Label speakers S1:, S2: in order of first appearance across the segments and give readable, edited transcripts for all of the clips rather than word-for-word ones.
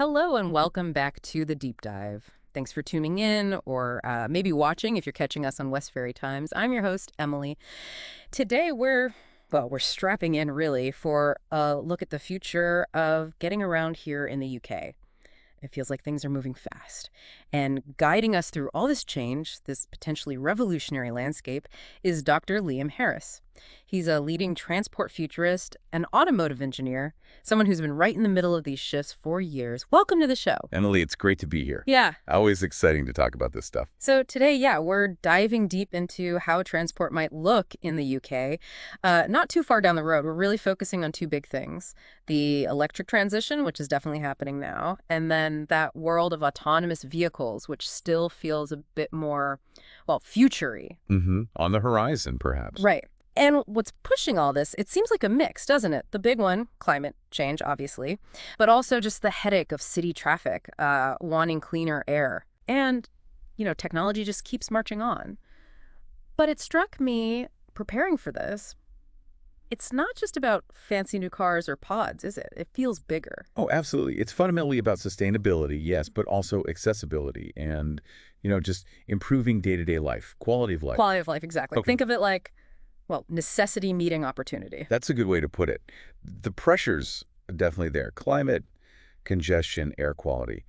S1: Hello and welcome back to the Deep Dive. Thanks for tuning in or maybe watching if you're catching us on Westferry Times. I'm your host, Emily. Today we're strapping in really for a look at the future of getting around here in the UK. It feels like things are moving fast. And guiding us through all this change, this potentially revolutionary landscape, is Dr. Liam Harris. He's a leading transport futurist, an automotive engineer, someone who's been right in the middle of these shifts for years. Welcome to the show.
S2: Emily, it's great to be here.
S1: Yeah.
S2: Always exciting to talk about this stuff.
S1: So today, we're diving deep into how transport might look in the UK. Not too far down the road, we're really focusing on two big things. The electric transition, which is definitely happening now, and then that world of autonomous vehicles, which still feels a bit more, future-y.
S2: On the horizon, perhaps.
S1: Right. And what's pushing all this, it seems like a mix, doesn't it? The big one, climate change, obviously, but also just the headache of city traffic, wanting cleaner air. And, technology just keeps marching on. But it struck me, preparing for this, it's not just about fancy new cars or pods, is it? It feels bigger.
S2: Oh, absolutely. It's fundamentally about sustainability, yes, but also accessibility and, just improving day-to-day life, quality of life.
S1: Quality of life, exactly.
S2: Okay.
S1: Think of it like, necessity meeting opportunity.
S2: That's a good way to put it. The pressure's definitely there. Climate, congestion, air quality.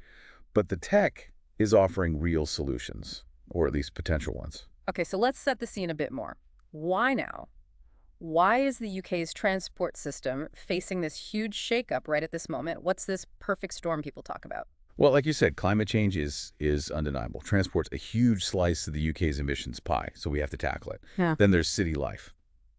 S2: But the tech is offering real solutions, or at least potential ones.
S1: Okay, so let's set the scene a bit more. Why now? Why is the UK's transport system facing this huge shakeup right at this moment? What's this perfect storm people talk about?
S2: Well, like you said, climate change is undeniable. Transport's a huge slice of the UK's emissions pie, so we have to tackle it.
S1: Yeah.
S2: Then there's city life.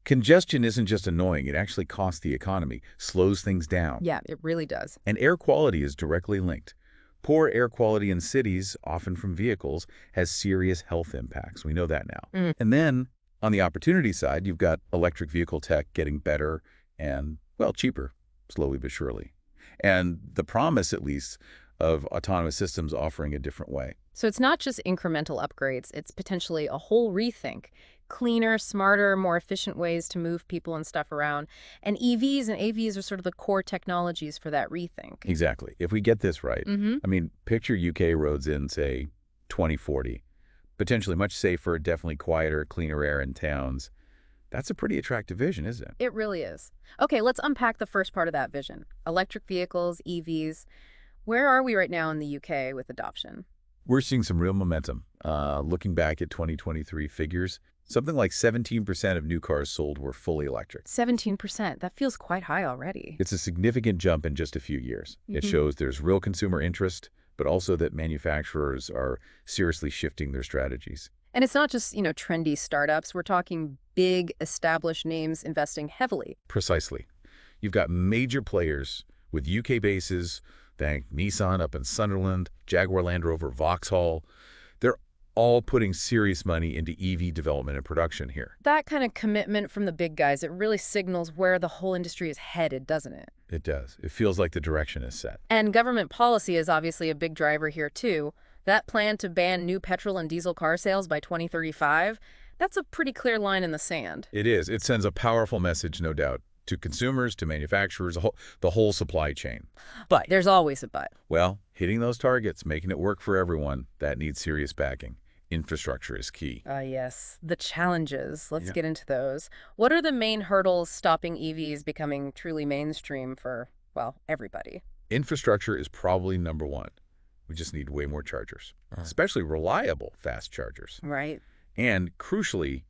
S2: Congestion isn't just annoying, it actually costs the economy, slows things down.
S1: Yeah, it really does.
S2: And air quality is directly linked. Poor air quality in cities, often from vehicles, has serious health impacts. We know that now. And then, on the opportunity side, you've got electric vehicle tech getting better and, cheaper, slowly but surely. And the promise, at least, of autonomous systems offering a different way.
S1: So it's not just incremental upgrades, it's potentially a whole rethink. Cleaner, smarter, more efficient ways to move people and stuff around. And EVs and AVs are sort of the core technologies for that rethink.
S2: Exactly. If we get this right, picture UK roads in, say, 2040. Potentially much safer, definitely quieter, cleaner air in towns. That's a pretty attractive vision, isn't it?
S1: It really is. Okay, let's unpack the first part of that vision. Electric vehicles, EVs. Where are we right now in the UK with adoption?
S2: We're seeing some real momentum. Looking back at 2023 figures, something like 17% of new cars sold were fully electric.
S1: 17%. That feels quite high already.
S2: It's a significant jump in just a few years. It shows there's real consumer interest, but also that manufacturers are seriously shifting their strategies.
S1: And it's not just, trendy startups. We're talking big, established names investing heavily.
S2: Precisely. You've got major players with UK bases. Think Nissan up in Sunderland, Jaguar Land Rover, Vauxhall. They're all putting serious money into EV development and production here.
S1: That kind of commitment from the big guys, it really signals where the whole industry is headed, doesn't it?
S2: It does. It feels like the direction is set.
S1: And government policy is obviously a big driver here, too. That plan to ban new petrol and diesel car sales by 2035, that's a pretty clear line in the sand.
S2: It is. It sends a powerful message, no doubt, to consumers, to manufacturers, the whole supply chain.
S1: But there's always a but.
S2: Well, hitting those targets, making it work for everyone, that needs serious backing. Infrastructure is key.
S1: Yes. The challenges. Let's get into those. What are the main hurdles stopping EVs becoming truly mainstream for, everybody?
S2: Infrastructure is probably number one. We just need way more chargers, especially reliable fast chargers.
S1: Right.
S2: And crucially,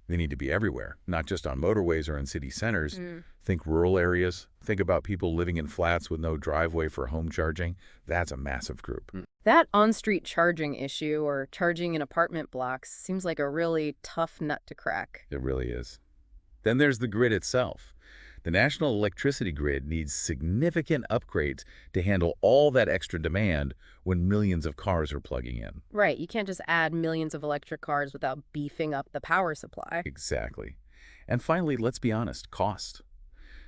S2: they need to be everywhere, not just on motorways or in city centers. Think rural areas. Think about people living in flats with no driveway for home charging. That's a massive group.
S1: That on-street charging issue or charging in apartment blocks seems like a really tough nut to crack.
S2: It really is. Then there's the grid itself. The national electricity grid needs significant upgrades to handle all that extra demand when millions of cars are plugging in.
S1: Right. You can't just add millions of electric cars without beefing up the power supply.
S2: Exactly. And finally, let's be honest, cost.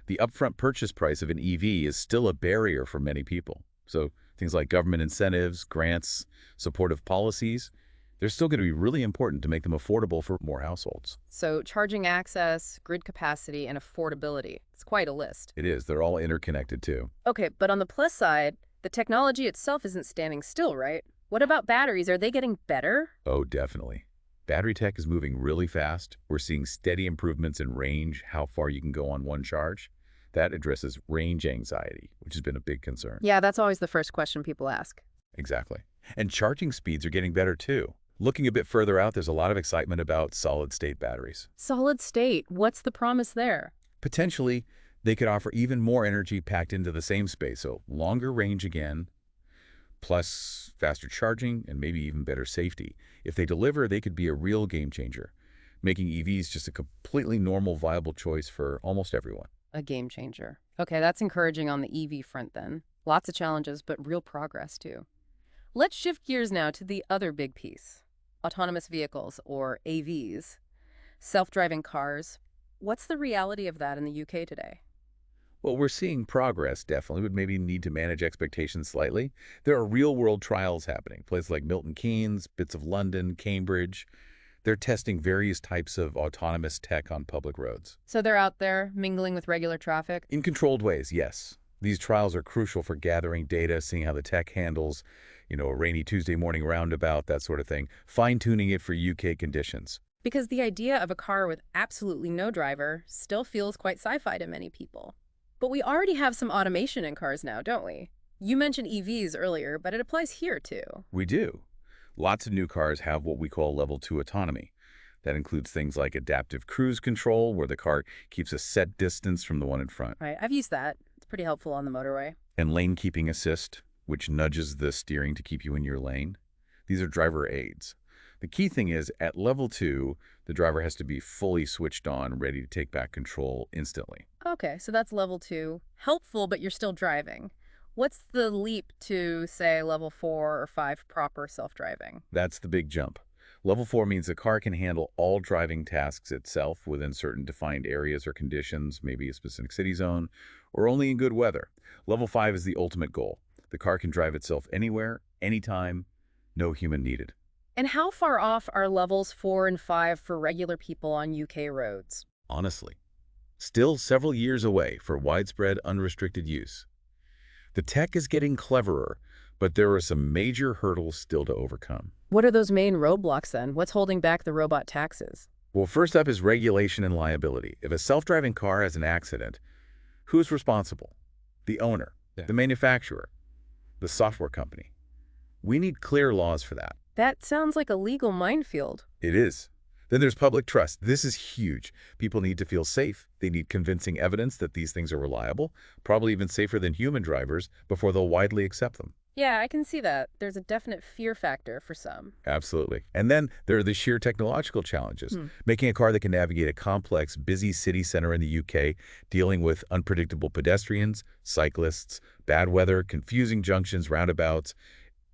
S2: The upfront purchase price of an EV is still a barrier for many people. So things like government incentives, grants, supportive policies, they're still going to be really important to make them affordable for more households.
S1: So charging access, grid capacity, and affordability. It's quite a list.
S2: It is. They're all interconnected too.
S1: Okay, but on the plus side, The technology itself isn't standing still, right? What about batteries? Are they getting better?
S2: Oh, definitely. Battery tech is moving really fast. We're seeing steady improvements in range, how far you can go on one charge. That addresses range anxiety, which has been a big concern.
S1: Yeah, that's always the first question people ask.
S2: Exactly. And charging speeds are getting better too. Looking a bit further out, there's a lot of excitement about solid-state batteries.
S1: Solid state, what's the promise there?
S2: Potentially, they could offer even more energy packed into the same space, so longer range again, plus faster charging and maybe even better safety. If they deliver, they could be a real game changer, making EVs just a completely normal, viable choice for almost everyone.
S1: A game changer. Okay, that's encouraging on the EV front then. Lots of challenges, but real progress too. Let's shift gears now to the other big piece. Autonomous vehicles, or AVs. Self-driving cars. What's the reality of that in the UK today?
S2: Well, we're seeing progress, definitely, but maybe need to manage expectations slightly. There are real-world trials happening. Places like Milton Keynes, bits of London, Cambridge. They're testing various types of autonomous tech on public roads.
S1: So they're out there mingling with regular traffic?
S2: In controlled ways, yes. These trials are crucial for gathering data, seeing how the tech handles, a rainy Tuesday morning roundabout, that sort of thing, fine-tuning it for UK conditions.
S1: Because the idea of a car with absolutely no driver still feels quite sci-fi to many people. But we already have some automation in cars now, don't we? You mentioned EVs earlier, but it applies here too.
S2: We do. Lots of new cars have what we call level 2 autonomy. That includes things like adaptive cruise control, where the car keeps a set distance from the one in front,
S1: Right, I've used that. It's pretty helpful on the motorway.
S2: and lane keeping assist, which nudges the steering to keep you in your lane. These are driver aids. The key thing is, at level 2, the driver has to be fully switched on, ready to take back control instantly.
S1: Okay, so that's level 2. Helpful, but you're still driving. What's the leap to, say, level 4 or 5 proper self-driving?
S2: That's the big jump. Level 4 means the car can handle all driving tasks itself within certain defined areas or conditions, maybe a specific city zone, or only in good weather. Level 5 is the ultimate goal. The car can drive itself anywhere, anytime, no human needed.
S1: And how far off are levels 4 and 5 for regular people on UK roads?
S2: Honestly, still several years away for widespread unrestricted use. The tech is getting cleverer, but there are some major hurdles still to overcome.
S1: What are those main roadblocks then? What's holding back the robot taxis?
S2: Well, first up is regulation and liability. If a self-driving car has an accident, who's responsible? The owner, the manufacturer, the software company. We need clear laws for that.
S1: That sounds like a legal minefield.
S2: It is. Then there's public trust. This is huge. People need to feel safe. They need convincing evidence that these things are reliable, probably even safer than human drivers, before they'll widely accept them.
S1: Yeah, I can see that. There's a definite fear factor for some.
S2: Absolutely. And then there are the sheer technological challenges. Making a car that can navigate a complex, busy city center in the UK, dealing with unpredictable pedestrians, cyclists, bad weather, confusing junctions, roundabouts.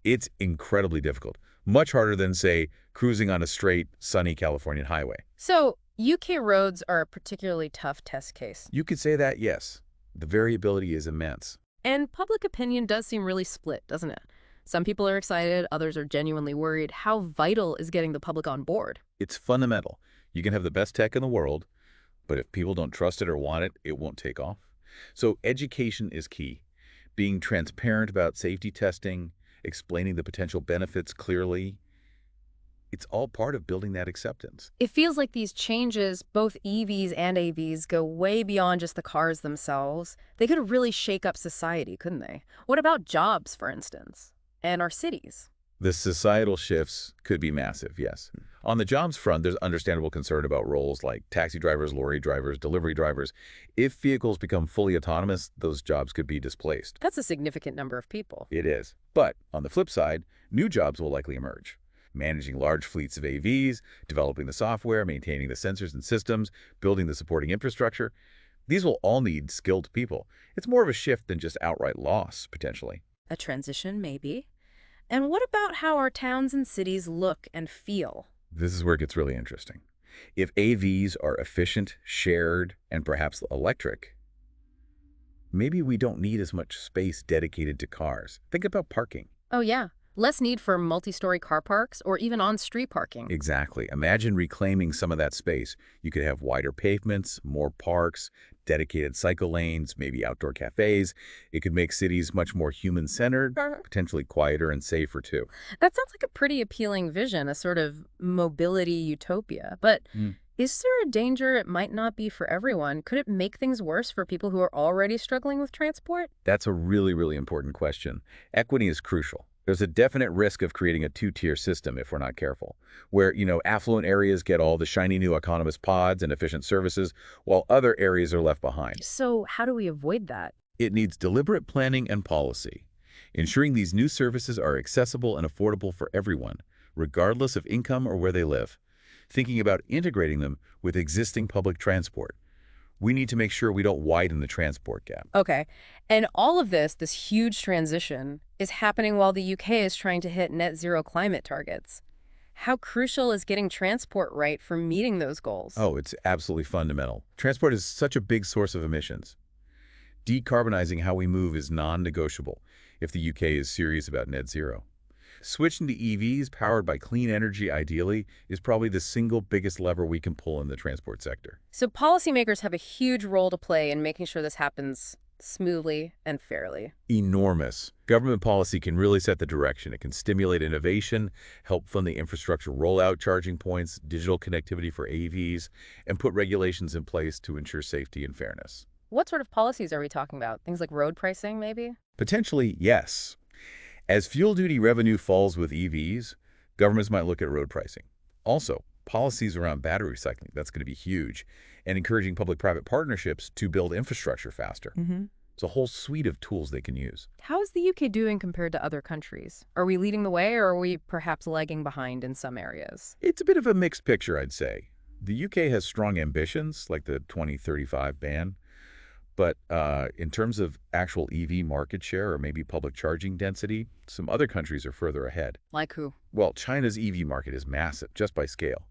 S2: It's incredibly difficult. Much harder than, say, cruising on a straight, sunny Californian highway.
S1: So, UK roads are a particularly tough test case.
S2: You could say that, yes. The variability is immense.
S1: And public opinion does seem really split, doesn't it? Some people are excited, others are genuinely worried. How vital is getting the public on board?
S2: It's fundamental. You can have the best tech in the world, but if people don't trust it or want it, it won't take off. So education is key. Being transparent about safety testing, explaining the potential benefits clearly, it's all part of building that acceptance.
S1: It feels like these changes, both EVs and AVs, go way beyond just the cars themselves. They could really shake up society, couldn't they? What about jobs, for instance? And our cities?
S2: The societal shifts could be massive, yes. On the jobs front, there's understandable concern about roles like taxi drivers, lorry drivers, delivery drivers. If vehicles become fully autonomous, those jobs could be displaced.
S1: That's a significant number of people.
S2: It is. But on the flip side, new jobs will likely emerge. Managing large fleets of AVs, developing the software, maintaining the sensors and systems, building the supporting infrastructure. These will all need skilled people. It's more of a shift than just outright loss, potentially.
S1: A transition, maybe. And what about how our towns and cities look and feel?
S2: This is where it gets really interesting. If AVs are efficient, shared, and perhaps electric, maybe we don't need as much space dedicated to cars. Think about parking.
S1: Oh, yeah. Less need for multi-story car parks or even on-street parking.
S2: Exactly. Imagine reclaiming some of that space. You could have wider pavements, more parks, dedicated cycle lanes, maybe outdoor cafes. It could make cities much more human-centered, potentially quieter and safer too.
S1: That sounds like a pretty appealing vision, a sort of mobility utopia. But
S2: Mm.
S1: is there a danger it might not be for everyone? Could it make things worse for people who are already struggling with transport?
S2: That's a really, really important question. Equity is crucial. There's a definite risk of creating a two-tier system if we're not careful, where, affluent areas get all the shiny new autonomous pods and efficient services, while other areas are left behind.
S1: So, how do we avoid that?
S2: It needs deliberate planning and policy, ensuring these new services are accessible and affordable for everyone, regardless of income or where they live. Thinking about integrating them with existing public transport. We need to make sure we don't widen the transport gap.
S1: Okay. And all of this huge transition, is happening while the UK is trying to hit net zero climate targets. How crucial is getting transport right for meeting those goals?
S2: Oh, it's absolutely fundamental. Transport is such a big source of emissions. Decarbonizing how we move is non-negotiable if the UK is serious about net zero. Switching to EVs powered by clean energy, ideally, is probably the single biggest lever we can pull in the transport sector.
S1: So policymakers have a huge role to play in making sure this happens smoothly and fairly.
S2: Enormous. Government policy can really set the direction. It can stimulate innovation, help fund the infrastructure rollout, charging points, digital connectivity for AVs, and put regulations in place to ensure safety and fairness.
S1: What sort of policies are we talking about? Things like road pricing, maybe?
S2: Potentially, yes. As fuel duty revenue falls with EVs, governments might look at road pricing. Also, policies around battery recycling, that's going to be huge, and encouraging public-private partnerships to build infrastructure faster. It's a whole suite of tools they can use.
S1: How is the UK doing compared to other countries? Are we leading the way or are we perhaps lagging behind in some areas?
S2: It's a bit of a mixed picture, I'd say. The UK has strong ambitions, like the 2035 ban, but in terms of actual EV market share or maybe public charging density, some other countries are further ahead.
S1: Like who?
S2: Well, China's EV market is massive, just by scale.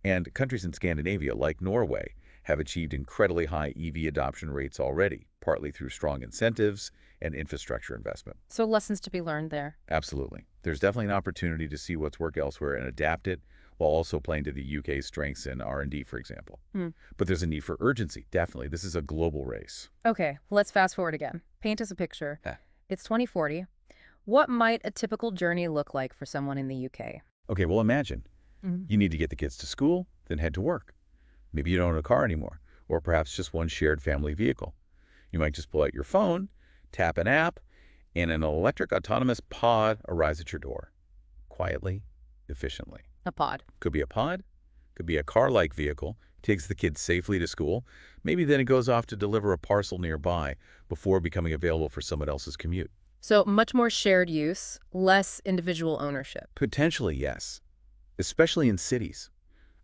S2: And countries in Scandinavia, like Norway, have achieved incredibly high EV adoption rates already, partly through strong incentives and infrastructure investment.
S1: So lessons to be learned there.
S2: Absolutely. There's definitely an opportunity to see what's worked elsewhere and adapt it, while also playing to the UK's strengths in R&D, for example. But there's a need for urgency, definitely. This is a global race.
S1: Okay, let's fast forward again. Paint us a picture.
S2: Ah.
S1: It's 2040. What might a typical journey look like for someone in the UK?
S2: Okay, well, imagine. You need to get the kids to school, then head to work. Maybe you don't own a car anymore, or perhaps just one shared family vehicle. You might just pull out your phone, tap an app, and an electric autonomous pod arrives at your door. Quietly, efficiently.
S1: A pod.
S2: Could be a pod, could be a car-like vehicle, takes the kids safely to school. Maybe then it goes off to deliver a parcel nearby before becoming available for someone else's commute.
S1: So much more shared use, less individual ownership.
S2: Potentially, yes, especially in cities.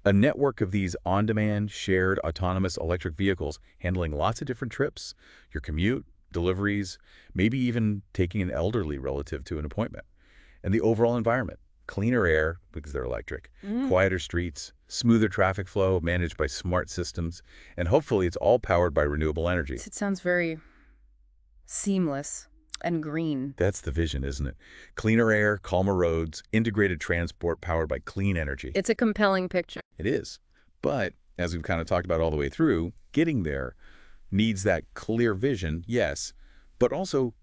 S2: A network of these on-demand, shared, autonomous electric vehicles handling lots of different trips, your commute, deliveries, maybe even taking an elderly relative to an appointment. And the overall environment. Cleaner air, because they're electric, quieter streets, smoother traffic flow managed by smart systems, and hopefully it's all powered by renewable energy.
S1: It sounds very seamless and green.
S2: That's the vision, isn't it? Cleaner air, calmer roads, integrated transport powered by clean energy.
S1: It's a compelling picture.
S2: It is. But, as we've kind of talked about all the way through, getting there needs that clear vision, yes, but also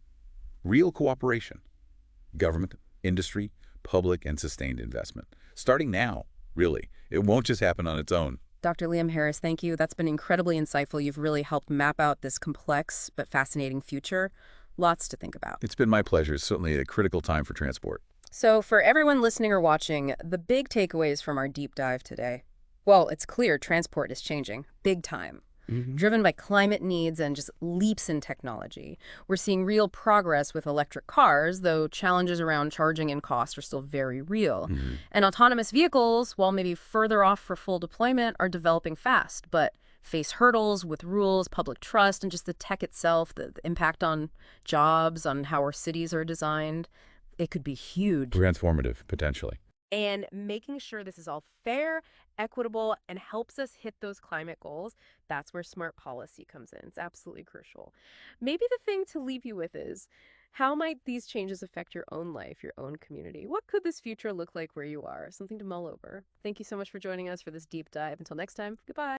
S2: real cooperation. Government, industry, public, and sustained investment. Starting now, really. It won't just happen on its own.
S1: Dr. Liam Harris, thank you. That's been incredibly insightful. You've really helped map out this complex but fascinating future. Lots to think about.
S2: It's been my pleasure. It's certainly a critical time for transport.
S1: So for everyone listening or watching, the big takeaways from our deep dive today. Well, it's clear transport is changing, big time. Driven by climate needs and just leaps in technology. We're seeing real progress with electric cars, though challenges around charging and cost are still very real. And autonomous vehicles, while maybe further off for full deployment, are developing fast, but face hurdles with rules, public trust, and just the tech itself, the impact on jobs, on how our cities are designed. It could be huge.
S2: Transformative, potentially.
S1: And making sure this is all fair, equitable, and helps us hit those climate goals, that's where smart policy comes in. It's absolutely crucial. Maybe the thing to leave you with is
S3: How might these changes affect your own life, your own community? What could this future look like where you are? Something to mull over. Thank you so much for joining us for this deep dive. Until next time, goodbye.